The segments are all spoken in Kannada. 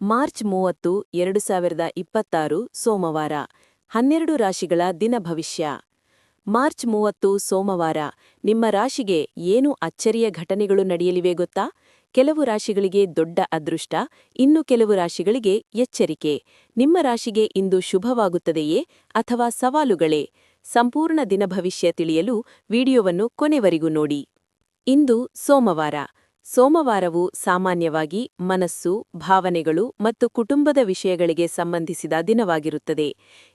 ಮಾರ್ಚ್ 30, 2026 ಸೋಮವಾರ 12 ರಾಶಿಗಳ ದಿನ ಭವಿಷ್ಯ. ಮಾರ್ಚ್ 30 ಸೋಮವಾರ ನಿಮ್ಮ ರಾಶಿಗೆ ಏನು ಅಚ್ಚರಿಯ ಘಟನೆಗಳು ನಡೆಯಲಿವೆ ಗೊತ್ತಾ? ಕೆಲವು ರಾಶಿಗಳಿಗೆ ದೊಡ್ಡ ಅದೃಷ್ಟ, ಇನ್ನು ಕೆಲವು ರಾಶಿಗಳಿಗೆ ಎಚ್ಚರಿಕೆ. ನಿಮ್ಮ ರಾಶಿಗೆ ಇಂದು ಶುಭವಾಗುತ್ತದೆಯೇ ಅಥವಾ ಸವಾಲುಗಳೇ? ಸಂಪೂರ್ಣ ದಿನ ಭವಿಷ್ಯ ತಿಳಿಯಲು ವಿಡಿಯೋವನ್ನು ಕೊನೆವರೆಗೂ ನೋಡಿ. ಇಂದು ಸೋಮವಾರ. ಸೋಮವಾರವು ಸಾಮಾನ್ಯವಾಗಿ ಮನಸ್ಸು, ಭಾವನೆಗಳು ಮತ್ತು ಕುಟುಂಬದ ವಿಷಯಗಳಿಗೆ ಸಂಬಂಧಿಸಿದ ದಿನವಾಗಿರುತ್ತದೆ.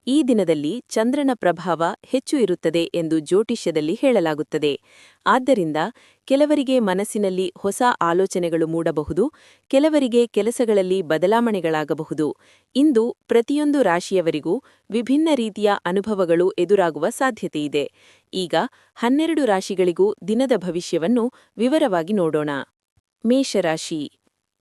ಈ ದಿನದಲ್ಲಿ ಚಂದ್ರನ ಪ್ರಭಾವ ಹೆಚ್ಚು ಇರುತ್ತದೆ ಎಂದು ಜ್ಯೋತಿಷ್ಯದಲ್ಲಿ ಹೇಳಲಾಗುತ್ತದೆ. ಆದ್ದರಿಂದ ಕೆಲವರಿಗೆ ಮನಸ್ಸಿನಲ್ಲಿ ಹೊಸ ಆಲೋಚನೆಗಳು ಮೂಡಬಹುದು, ಕೆಲವರಿಗೆ ಕೆಲಸಗಳಲ್ಲಿ ಬದಲಾವಣೆಗಳಾಗಬಹುದು. ಇಂದು ಪ್ರತಿಯೊಂದು ರಾಶಿಯವರಿಗೂ ವಿಭಿನ್ನ ರೀತಿಯ ಅನುಭವಗಳು ಎದುರಾಗುವ ಸಾಧ್ಯತೆಯಿದೆ. ಈಗ 12 ರಾಶಿಗಳಿಗೂ ದಿನದ ಭವಿಷ್ಯವನ್ನು ವಿವರವಾಗಿ ನೋಡೋಣ. ಮೇಷರಾಶಿ.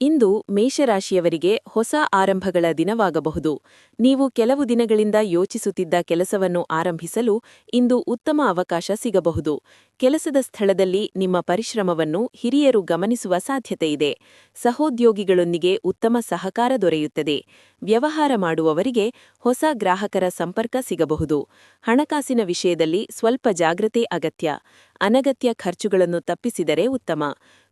ಇಂದು ಮೇಷರಾಶಿಯವರಿಗೆ ಹೊಸ ಆರಂಭಗಳ ದಿನವಾಗಬಹುದು. ನೀವು ಕೆಲವು ದಿನಗಳಿಂದ ಯೋಚಿಸುತ್ತಿದ್ದ ಕೆಲಸವನ್ನು ಆರಂಭಿಸಲು ಇಂದು ಉತ್ತಮ ಅವಕಾಶ ಸಿಗಬಹುದು. ಕೆಲಸದ ಸ್ಥಳದಲ್ಲಿ ನಿಮ್ಮ ಪರಿಶ್ರಮವನ್ನು ಹಿರಿಯರು ಗಮನಿಸುವ ಸಾಧ್ಯತೆಯಿದೆ. ಸಹೋದ್ಯೋಗಿಗಳೊಂದಿಗೆ ಉತ್ತಮ ಸಹಕಾರ ದೊರೆಯುತ್ತದೆ. ವ್ಯವಹಾರ ಮಾಡುವವರಿಗೆ ಹೊಸ ಗ್ರಾಹಕರ ಸಂಪರ್ಕ ಸಿಗಬಹುದು. ಹಣಕಾಸಿನ ವಿಷಯದಲ್ಲಿ ಸ್ವಲ್ಪ ಜಾಗ್ರತೆ ಅಗತ್ಯ. ಅನಗತ್ಯ ಖರ್ಚುಗಳನ್ನು ತಪ್ಪಿಸಿದರೆ ಉತ್ತಮ.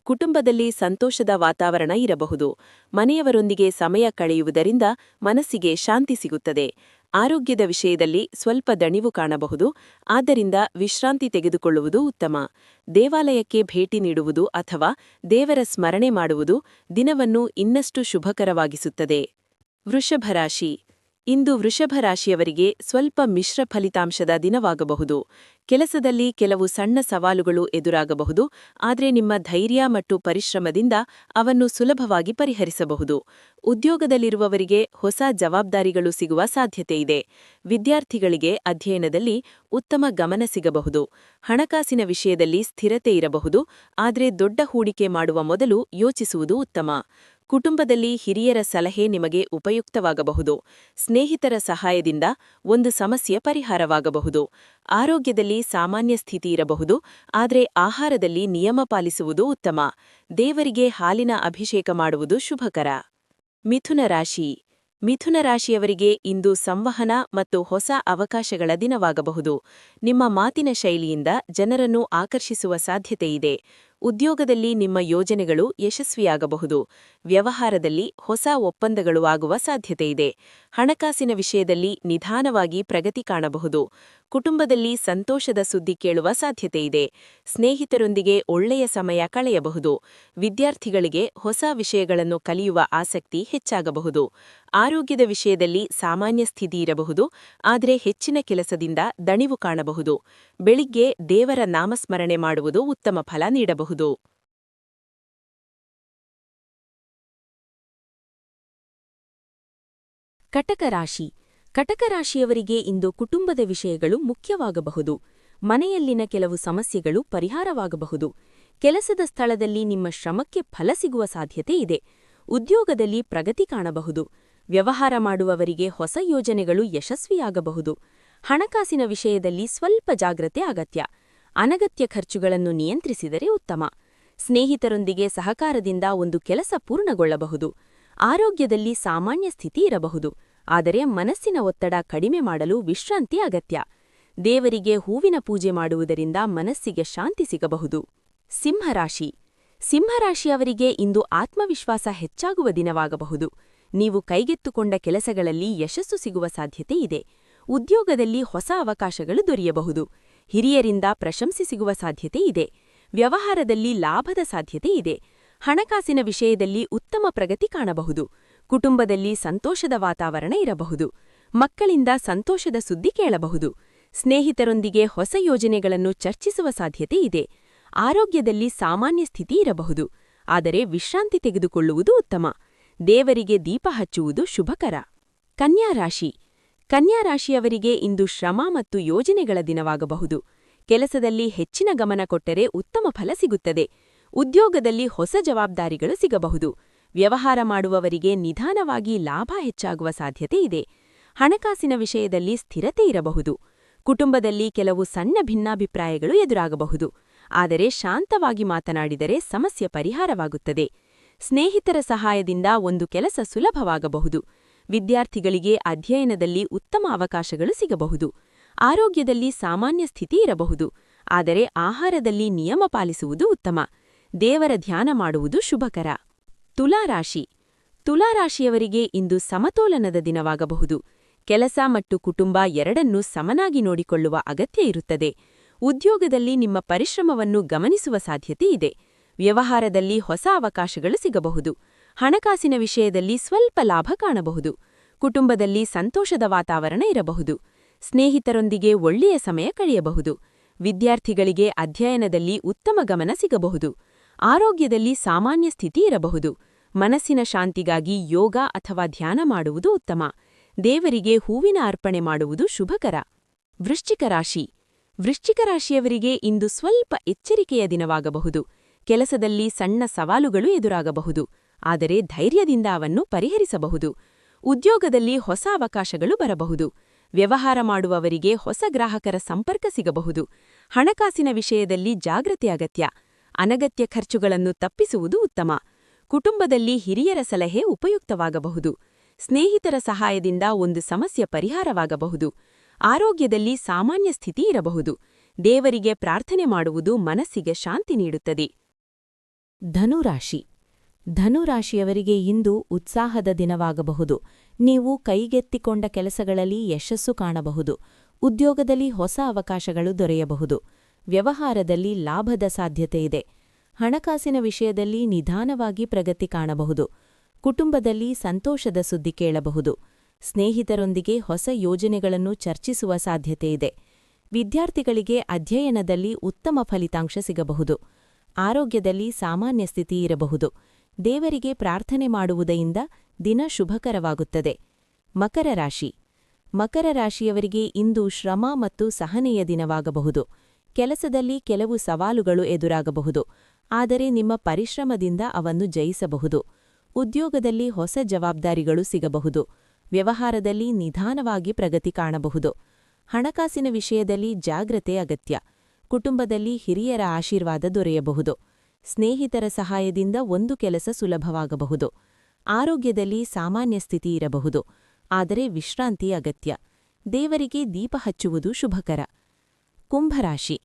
ಕುಟುಂಬದಲ್ಲಿ ಸಂತೋಷದ ವಾತಾವರಣ ಇರಬಹುದು. ಮನೆಯವರೊಂದಿಗೆ ಸಮಯ ಕಳೆಯುವುದರಿಂದ ಮನಸ್ಸಿಗೆ ಶಾಂತಿ ಸಿಗುತ್ತದೆ. ಆರೋಗ್ಯದ ವಿಷಯದಲ್ಲಿ ಸ್ವಲ್ಪ ದಣಿವು ಕಾಣಬಹುದು, ಆದ್ದರಿಂದ ವಿಶ್ರಾಂತಿ ತೆಗೆದುಕೊಳ್ಳುವುದು ಉತ್ತಮ. ದೇವಾಲಯಕ್ಕೆ ಭೇಟಿ ನೀಡುವುದು ಅಥವಾ ದೇವರ ಸ್ಮರಣೆ ಮಾಡುವುದು ದಿನವನ್ನು ಇನ್ನಷ್ಟು ಶುಭಕರವಾಗಿಸುತ್ತದೆ. ವೃಷಭರಾಶಿ. ಇಂದು ವೃಷಭರಾಶಿಯವರಿಗೆ ಸ್ವಲ್ಪ ಮಿಶ್ರ ಫಲಿತಾಂಶದ ದಿನವಾಗಬಹುದು. ಕೆಲಸದಲ್ಲಿ ಕೆಲವು ಸಣ್ಣ ಸವಾಲುಗಳು ಎದುರಾಗಬಹುದು, ಆದರೆ ನಿಮ್ಮ ಧೈರ್ಯ ಮತ್ತು ಪರಿಶ್ರಮದಿಂದ ಅವನ್ನು ಸುಲಭವಾಗಿ ಪರಿಹರಿಸಬಹುದು. ಉದ್ಯೋಗದಲ್ಲಿರುವವರಿಗೆ ಹೊಸ ಜವಾಬ್ದಾರಿಗಳು ಸಿಗುವ ಸಾಧ್ಯತೆಯಿದೆ. ವಿದ್ಯಾರ್ಥಿಗಳಿಗೆ ಅಧ್ಯಯನದಲ್ಲಿ ಉತ್ತಮ ಗಮನ ಸಿಗಬಹುದು. ಹಣಕಾಸಿನ ವಿಷಯದಲ್ಲಿ ಸ್ಥಿರತೆ ಇರಬಹುದು, ಆದರೆ ದೊಡ್ಡ ಹೂಡಿಕೆ ಮಾಡುವ ಮೊದಲು ಯೋಚಿಸುವುದು ಉತ್ತಮ. ಕುಟುಂಬದಲ್ಲಿ ಹಿರಿಯರ ಸಲಹೆ ನಿಮಗೆ ಉಪಯುಕ್ತವಾಗಬಹುದು. ಸ್ನೇಹಿತರ ಸಹಾಯದಿಂದ ಒಂದು ಸಮಸ್ಯೆ ಪರಿಹಾರವಾಗಬಹುದು. ಆರೋಗ್ಯದಲ್ಲಿ ಸಾಮಾನ್ಯ ಸ್ಥಿತಿ ಇರಬಹುದು, ಆದರೆ ಆಹಾರದಲ್ಲಿ ನಿಯಮ ಪಾಲಿಸುವುದು ಉತ್ತಮ. ದೇವರಿಗೆ ಹಾಲಿನ ಅಭಿಷೇಕ ಮಾಡುವುದು ಶುಭಕರ. ಮಿಥುನ ರಾಶಿ. ಮಿಥುನ ರಾಶಿಯವರಿಗೆ ಇಂದು ಸಂವಹನ ಮತ್ತು ಹೊಸ ಅವಕಾಶಗಳ ದಿನವಾಗಬಹುದು. ನಿಮ್ಮ ಮಾತಿನ ಶೈಲಿಯಿಂದ ಜನರನ್ನು ಆಕರ್ಷಿಸುವ ಸಾಧ್ಯತೆಯಿದೆ. ಉದ್ಯೋಗದಲ್ಲಿ ನಿಮ್ಮ ಯೋಜನೆಗಳು ಯಶಸ್ವಿಯಾಗಬಹುದು. ವ್ಯವಹಾರದಲ್ಲಿ ಹೊಸ ಒಪ್ಪಂದಗಳು ಆಗುವ ಸಾಧ್ಯತೆಯಿದೆ. ಹಣಕಾಸಿನ ವಿಷಯದಲ್ಲಿ ನಿಧಾನವಾಗಿ ಪ್ರಗತಿ ಕಾಣಬಹುದು. ಕುಟುಂಬದಲ್ಲಿ ಸಂತೋಷದ ಸುದ್ದಿ ಕೇಳುವ ಸಾಧ್ಯತೆಯಿದೆ. ಸ್ನೇಹಿತರೊಂದಿಗೆ ಒಳ್ಳೆಯ ಸಮಯ ಕಳೆಯಬಹುದು. ವಿದ್ಯಾರ್ಥಿಗಳಿಗೆ ಹೊಸ ವಿಷಯಗಳನ್ನು ಕಲಿಯುವ ಆಸಕ್ತಿ ಹೆಚ್ಚಾಗಬಹುದು. ಆರೋಗ್ಯದ ವಿಷಯದಲ್ಲಿ ಸಾಮಾನ್ಯ ಸ್ಥಿತಿ ಇರಬಹುದು, ಆದರೆ ಹೆಚ್ಚಿನ ಕೆಲಸದಿಂದ ದಣಿವು ಕಾಣಬಹುದು. ಬೆಳಿಗ್ಗೆ ದೇವರ ನಾಮಸ್ಮರಣೆ ಮಾಡುವುದು ಉತ್ತಮ ಫಲ ನೀಡಬಹುದು. ಕಟಕ ರಾಶಿ. ಕಟಕ ರಾಶಿಯವರಿಗೆ ಇಂದು ಕುಟುಂಬದ ವಿಷಯಗಳು ಮುಖ್ಯವಾಗಬಹುದು. ಮನೆಯಲ್ಲಿನ ಕೆಲವು ಸಮಸ್ಯೆಗಳು ಪರಿಹಾರವಾಗಬಹುದು. ಕೆಲಸದ ಸ್ಥಳದಲ್ಲಿ ನಿಮ್ಮ ಶ್ರಮಕ್ಕೆ ಫಲ ಸಿಗುವ ಸಾಧ್ಯತೆ ಇದೆ. ಉದ್ಯೋಗದಲ್ಲಿ ಪ್ರಗತಿ ಕಾಣಬಹುದು. ವ್ಯವಹಾರ ಮಾಡುವವರಿಗೆ ಹೊಸ ಯೋಜನೆಗಳು ಯಶಸ್ವಿಯಾಗಬಹುದು. ಹಣಕಾಸಿನ ವಿಷಯದಲ್ಲಿ ಸ್ವಲ್ಪ ಜಾಗ್ರತೆ ಅಗತ್ಯ. ಅನಗತ್ಯ ಖರ್ಚುಗಳನ್ನು ನಿಯಂತ್ರಿಸಿದರೆ ಉತ್ತಮ. ಸ್ನೇಹಿತರೊಂದಿಗೆ ಸಹಕಾರದಿಂದ ಒಂದು ಕೆಲಸ ಪೂರ್ಣಗೊಳ್ಳಬಹುದು. ಆರೋಗ್ಯದಲ್ಲಿ ಸಾಮಾನ್ಯ ಸ್ಥಿತಿ ಇರಬಹುದು, ಆದರೆ ಮನಸ್ಸಿನ ಒತ್ತಡ ಕಡಿಮೆ ಮಾಡಲು ವಿಶ್ರಾಂತಿ ಅಗತ್ಯ. ದೇವರಿಗೆ ಹೂವಿನ ಪೂಜೆ ಮಾಡುವುದರಿಂದ ಮನಸ್ಸಿಗೆ ಶಾಂತಿ ಸಿಗಬಹುದು. ಸಿಂಹರಾಶಿ. ಸಿಂಹರಾಶಿಯವರಿಗೆ ಇಂದು ಆತ್ಮವಿಶ್ವಾಸ ಹೆಚ್ಚಾಗುವ ದಿನವಾಗಬಹುದು. ನೀವು ಕೈಗೆತ್ತುಕೊಂಡ ಕೆಲಸಗಳಲ್ಲಿ ಯಶಸ್ಸು ಸಿಗುವ ಸಾಧ್ಯತೆ ಇದೆ. ಉದ್ಯೋಗದಲ್ಲಿ ಹೊಸ ಅವಕಾಶಗಳು ದೊರೆಯಬಹುದು. ಹಿರಿಯರಿಂದ ಪ್ರಶಂಸೆ ಸಿಗುವ ಸಾಧ್ಯತೆ ಇದೆ. ವ್ಯವಹಾರದಲ್ಲಿ ಲಾಭದ ಸಾಧ್ಯತೆ ಇದೆ. ಹಣಕಾಸಿನ ವಿಷಯದಲ್ಲಿ ಉತ್ತಮ ಪ್ರಗತಿ ಕಾಣಬಹುದು. ಕುಟುಂಬದಲ್ಲಿ ಸಂತೋಷದ ವಾತಾವರಣ ಇರಬಹುದು. ಮಕ್ಕಳಿಂದ ಸಂತೋಷದ ಸುದ್ದಿ ಕೇಳಬಹುದು. ಸ್ನೇಹಿತರೊಂದಿಗೆ ಹೊಸ ಯೋಜನೆಗಳನ್ನು ಚರ್ಚಿಸುವ ಸಾಧ್ಯತೆ ಇದೆ. ಆರೋಗ್ಯದಲ್ಲಿ ಸಾಮಾನ್ಯ ಸ್ಥಿತಿ ಇರಬಹುದು, ಆದರೆ ವಿಶ್ರಾಂತಿ ತೆಗೆದುಕೊಳ್ಳುವುದು ಉತ್ತಮ. ದೇವರಿಗೆ ದೀಪ ಹಚ್ಚುವುದು ಶುಭಕರ. ಕನ್ಯಾ ರಾಶಿ. ಕನ್ಯಾ ರಾಶಿಯವರಿಗೆ ಇಂದು ಶ್ರಮ ಮತ್ತು ಯೋಜನೆಗಳ ದಿನವಾಗಬಹುದು. ಕೆಲಸದಲ್ಲಿ ಹೆಚ್ಚಿನ ಗಮನ ಕೊಟ್ಟರೆ ಉತ್ತಮ ಫಲ ಸಿಗುತ್ತದೆ. ಉದ್ಯೋಗದಲ್ಲಿ ಹೊಸ ಜವಾಬ್ದಾರಿಗಳು ಸಿಗಬಹುದು. ವ್ಯವಹಾರ ಮಾಡುವವರಿಗೆ ನಿಧಾನವಾಗಿ ಲಾಭ ಹೆಚ್ಚಾಗುವ ಸಾಧ್ಯತೆ ಇದೆ. ಹಣಕಾಸಿನ ವಿಷಯದಲ್ಲಿ ಸ್ಥಿರತೆ ಇರಬಹುದು. ಕುಟುಂಬದಲ್ಲಿ ಕೆಲವು ಸಣ್ಣ ಭಿನ್ನಾಭಿಪ್ರಾಯಗಳು ಎದುರಾಗಬಹುದು, ಆದರೆ ಶಾಂತವಾಗಿ ಮಾತನಾಡಿದರೆ ಸಮಸ್ಯೆ ಪರಿಹಾರವಾಗುತ್ತದೆ. ಸ್ನೇಹಿತರ ಸಹಾಯದಿಂದ ಒಂದು ಕೆಲಸ ಸುಲಭವಾಗಬಹುದು. ವಿದ್ಯಾರ್ಥಿಗಳಿಗೆ ಅಧ್ಯಯನದಲ್ಲಿ ಉತ್ತಮ ಅವಕಾಶಗಳು ಸಿಗಬಹುದು. ಆರೋಗ್ಯದಲ್ಲಿ ಸಾಮಾನ್ಯ ಸ್ಥಿತಿ ಇರಬಹುದು. ಆದರೆ ಆಹಾರದಲ್ಲಿ ನಿಯಮ ಪಾಲಿಸುವುದು ಉತ್ತಮ. ದೇವರ ಧ್ಯಾನ ಮಾಡುವುದು ಶುಭಕರ. ತುಲಾರಾಶಿ. ತುಲಾರಾಶಿಯವರಿಗೆ ಇಂದು ಸಮತೋಲನದ ದಿನವಾಗಬಹುದು. ಕೆಲಸ ಮತ್ತು ಕುಟುಂಬ ಎರಡನ್ನೂ ಸಮನಾಗಿ ನೋಡಿಕೊಳ್ಳುವ ಅಗತ್ಯ ಇರುತ್ತದೆ. ಉದ್ಯೋಗದಲ್ಲಿ ನಿಮ್ಮ ಪರಿಶ್ರಮವನ್ನು ಗಮನಿಸುವ ಸಾಧ್ಯತೆ ಇದೆ. ವ್ಯವಹಾರದಲ್ಲಿ ಹೊಸ ಅವಕಾಶಗಳು ಸಿಗಬಹುದು. ಹಣಕಾಸಿನ ವಿಷಯದಲ್ಲಿ ಸ್ವಲ್ಪ ಲಾಭ ಕಾಣಬಹುದು. ಕುಟುಂಬದಲ್ಲಿ ಸಂತೋಷದ ವಾತಾವರಣ ಇರಬಹುದು. ಸ್ನೇಹಿತರೊಂದಿಗೆ ಒಳ್ಳೆಯ ಸಮಯ ಕಳೆಯಬಹುದು. ವಿದ್ಯಾರ್ಥಿಗಳಿಗೆ ಅಧ್ಯಯನದಲ್ಲಿ ಉತ್ತಮ ಗಮನ ಸಿಗಬಹುದು. ಆರೋಗ್ಯದಲ್ಲಿ ಸಾಮಾನ್ಯ ಸ್ಥಿತಿ ಇರಬಹುದು. ಮನಸ್ಸಿನ ಶಾಂತಿಗಾಗಿ ಯೋಗ ಅಥವಾ ಧ್ಯಾನ ಮಾಡುವುದು ಉತ್ತಮ. ದೇವರಿಗೆ ಹೂವಿನ ಅರ್ಪಣೆ ಮಾಡುವುದು ಶುಭಕರ. ವೃಶ್ಚಿಕ ರಾಶಿ. ವೃಶ್ಚಿಕ ರಾಶಿಯವರಿಗೆ ಇಂದು ಸ್ವಲ್ಪ ಎಚ್ಚರಿಕೆಯ ದಿನವಾಗಬಹುದು. ಕೆಲಸದಲ್ಲಿ ಸಣ್ಣ ಸವಾಲುಗಳು ಎದುರಾಗಬಹುದು. ಆದರೆ ಧೈರ್ಯದಿಂದ ಅವನ್ನು ಪರಿಹರಿಸಬಹುದು. ಉದ್ಯೋಗದಲ್ಲಿ ಹೊಸ ಅವಕಾಶಗಳು ಬರಬಹುದು. ವ್ಯವಹಾರ ಮಾಡುವವರಿಗೆ ಹೊಸ ಗ್ರಾಹಕರ ಸಂಪರ್ಕ ಸಿಗಬಹುದು. ಹಣಕಾಸಿನ ವಿಷಯದಲ್ಲಿ ಜಾಗೃತಿ ಅಗತ್ಯ. ಅನಗತ್ಯ ಖರ್ಚುಗಳನ್ನು ತಪ್ಪಿಸುವುದು ಉತ್ತಮ. ಕುಟುಂಬದಲ್ಲಿ ಹಿರಿಯರ ಸಲಹೆ ಉಪಯುಕ್ತವಾಗಬಹುದು. ಸ್ನೇಹಿತರ ಸಹಾಯದಿಂದ ಒಂದು ಸಮಸ್ಯೆ ಪರಿಹಾರವಾಗಬಹುದು. ಆರೋಗ್ಯದಲ್ಲಿ ಸಾಮಾನ್ಯ ಸ್ಥಿತಿ ಇರಬಹುದು. ದೇವರಿಗೆ ಪ್ರಾರ್ಥನೆ ಮಾಡುವುದು ಮನಸ್ಸಿಗೆ ಶಾಂತಿ ನೀಡುತ್ತದೆ. ಧನುರಾಶಿ. ಧನುರಾಶಿಯವರಿಗೆ ಇಂದು ಉತ್ಸಾಹದ ದಿನವಾಗಬಹುದು. ನೀವು ಕೈಗೆತ್ತಿಕೊಂಡ ಕೆಲಸಗಳಲ್ಲಿ ಯಶಸ್ಸು ಕಾಣಬಹುದು. ಉದ್ಯೋಗದಲ್ಲಿ ಹೊಸ ಅವಕಾಶಗಳು ದೊರೆಯಬಹುದು. ವ್ಯವಹಾರದಲ್ಲಿ ಲಾಭದ ಸಾಧ್ಯತೆಯಿದೆ. ಹಣಕಾಸಿನ ವಿಷಯದಲ್ಲಿ ನಿಧಾನವಾಗಿ ಪ್ರಗತಿ ಕಾಣಬಹುದು. ಕುಟುಂಬದಲ್ಲಿ ಸಂತೋಷದ ಸುದ್ದಿ ಕೇಳಬಹುದು. ಸ್ನೇಹಿತರೊಂದಿಗೆ ಹೊಸ ಯೋಜನೆಗಳನ್ನು ಚರ್ಚಿಸುವ ಸಾಧ್ಯತೆಯಿದೆ. ವಿದ್ಯಾರ್ಥಿಗಳಿಗೆ ಅಧ್ಯಯನದಲ್ಲಿ ಉತ್ತಮ ಫಲಿತಾಂಶ ಸಿಗಬಹುದು. ಆರೋಗ್ಯದಲ್ಲಿ ಸಾಮಾನ್ಯ ಸ್ಥಿತಿ ಇರಬಹುದು. ದೇವರಿಗೆ ಪ್ರಾರ್ಥನೆ ಮಾಡುವುದರಿಂದ ದಿನ ಶುಭಕರವಾಗುತ್ತದೆ. ಮಕರ ರಾಶಿ. ಮಕರ ರಾಶಿಯವರಿಗೆ ಇಂದು ಶ್ರಮ ಮತ್ತು ಸಹನೆಯ ದಿನವಾಗಬಹುದು. ಕೆಲಸದಲ್ಲಿ ಕೆಲವು ಸವಾಲುಗಳು ಎದುರಾಗಬಹುದು. ಆದರೆ ನಿಮ್ಮ ಪರಿಶ್ರಮದಿಂದ ಅವನ್ನು ಜಯಿಸಬಹುದು. ಉದ್ಯೋಗದಲ್ಲಿ ಹೊಸ ಜವಾಬ್ದಾರಿಗಳು ಸಿಗಬಹುದು. ವ್ಯವಹಾರದಲ್ಲಿ ನಿಧಾನವಾಗಿ ಪ್ರಗತಿ ಕಾಣಬಹುದು. ಹಣಕಾಸಿನ ವಿಷಯದಲ್ಲಿ ಜಾಗ್ರತೆ ಅಗತ್ಯ. ಕುಟುಂಬದಲ್ಲಿ ಹಿರಿಯರ ಆಶೀರ್ವಾದ ದೊರೆಯಬಹುದು. ಸ್ನೇಹಿತರ ಸಹಾಯದಿಂದ ಒಂದು ಕೆಲಸ ಸುಲಭವಾಗಬಹುದು. ಆರೋಗ್ಯದಲ್ಲಿ ಸಾಮಾನ್ಯ ಸ್ಥಿತಿ ಇರಬಹುದು. ಆದರೆ ವಿಶ್ರಾಂತಿ ಅಗತ್ಯ. ದೇವರಿಗೆ ದೀಪ ಹಚ್ಚುವುದು ಶುಭಕರ. ಕುಂಭರಾಶಿ.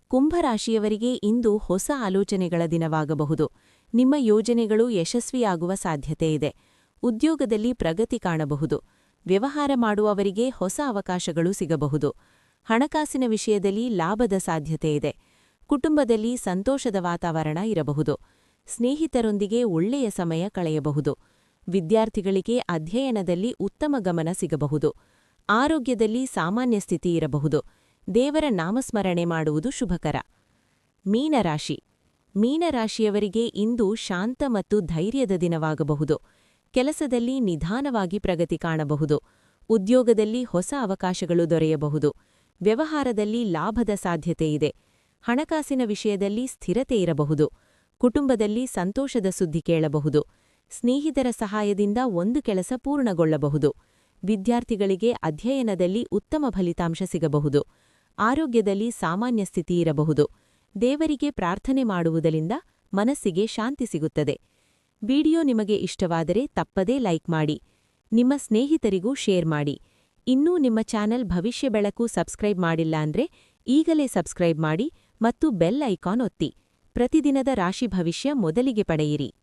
ಕುಂಭರಾಶಿಯವರಿಗೆ ಇಂದು ಹೊಸ ಆಲೋಚನೆಗಳ ದಿನವಾಗಬಹುದು. ನಿಮ್ಮ ಯೋಜನೆಗಳು ಯಶಸ್ವಿಯಾಗುವ ಸಾಧ್ಯತೆಯಿದೆ. ಉದ್ಯೋಗದಲ್ಲಿ ಪ್ರಗತಿ ಕಾಣಬಹುದು. ವ್ಯವಹಾರ ಮಾಡುವವರಿಗೆ ಹೊಸ ಅವಕಾಶಗಳು ಸಿಗಬಹುದು. ಹಣಕಾಸಿನ ವಿಷಯದಲ್ಲಿ ಲಾಭದ ಸಾಧ್ಯತೆಯಿದೆ. ಕುಟುಂಬದಲ್ಲಿ ಸಂತೋಷದ ವಾತಾವರಣ ಇರಬಹುದು. ಸ್ನೇಹಿತರೊಂದಿಗೆ ಒಳ್ಳೆಯ ಸಮಯ ಕಳೆಯಬಹುದು. ವಿದ್ಯಾರ್ಥಿಗಳಿಗೆ ಅಧ್ಯಯನದಲ್ಲಿ ಉತ್ತಮ ಗಮನ ಸಿಗಬಹುದು. ಆರೋಗ್ಯದಲ್ಲಿ ಸಾಮಾನ್ಯ ಸ್ಥಿತಿ ಇರಬಹುದು. ದೇವರ ನಾಮಸ್ಮರಣೆ ಮಾಡುವುದು ಶುಭಕರ. ಮೀನರಾಶಿ. ಮೀನರಾಶಿಯವರಿಗೆ ಇಂದು ಶಾಂತ ಮತ್ತು ಧೈರ್ಯದ ದಿನವಾಗಬಹುದು. ಕೆಲಸದಲ್ಲಿ ನಿಧಾನವಾಗಿ ಪ್ರಗತಿ ಕಾಣಬಹುದು. ಉದ್ಯೋಗದಲ್ಲಿ ಹೊಸ ಅವಕಾಶಗಳು ದೊರೆಯಬಹುದು. ವ್ಯವಹಾರದಲ್ಲಿ ಲಾಭದ ಸಾಧ್ಯತೆಯಿದೆ. ಹಣಕಾಸಿನ ವಿಷಯದಲ್ಲಿ ಸ್ಥಿರತೆ ಇರಬಹುದು. ಕುಟುಂಬದಲ್ಲಿ ಸಂತೋಷದ ಸುದ್ದಿ ಕೇಳಬಹುದು. ಸ್ನೇಹಿತರ ಸಹಾಯದಿಂದ ಒಂದು ಕೆಲಸ ಪೂರ್ಣಗೊಳ್ಳಬಹುದು. ವಿದ್ಯಾರ್ಥಿಗಳಿಗೆ ಅಧ್ಯಯನದಲ್ಲಿ ಉತ್ತಮ ಫಲಿತಾಂಶ ಸಿಗಬಹುದು. ಆರೋಗ್ಯದಲ್ಲಿ ಸಾಮಾನ್ಯ ಸ್ಥಿತಿ ಇರಬಹುದು. ದೇವರಿಗೆ ಪ್ರಾರ್ಥನೆ ಮಾಡುವುದರಿಂದ ಮನಸ್ಸಿಗೆ ಶಾಂತಿ ಸಿಗುತ್ತದೆ. ವಿಡಿಯೋ ನಿಮಗೆ ಇಷ್ಟವಾದರೆ ತಪ್ಪದೇ ಲೈಕ್ ಮಾಡಿ. ನಿಮ್ಮ ಸ್ನೇಹಿತರಿಗೂ ಶೇರ್ ಮಾಡಿ. ಇನ್ನೂ ನಿಮ್ಮ ಚಾನೆಲ್ ಭವಿಷ್ಯ ಬೆಳಕು ಸಬ್ಸ್ಕ್ರೈಬ್ ಮಾಡಿಲ್ಲ ಅಂದ್ರೆ ಈಗಲೇ ಸಬ್ಸ್ಕ್ರೈಬ್ ಮಾಡಿ ಮತ್ತು ಬೆಲ್ ಐಕಾನ್ ಒತ್ತಿ. ಪ್ರತಿದಿನದ ರಾಶಿ ಭವಿಷ್ಯ ಮೊದಲಿಗೆ ಪಡೆಯಿರಿ.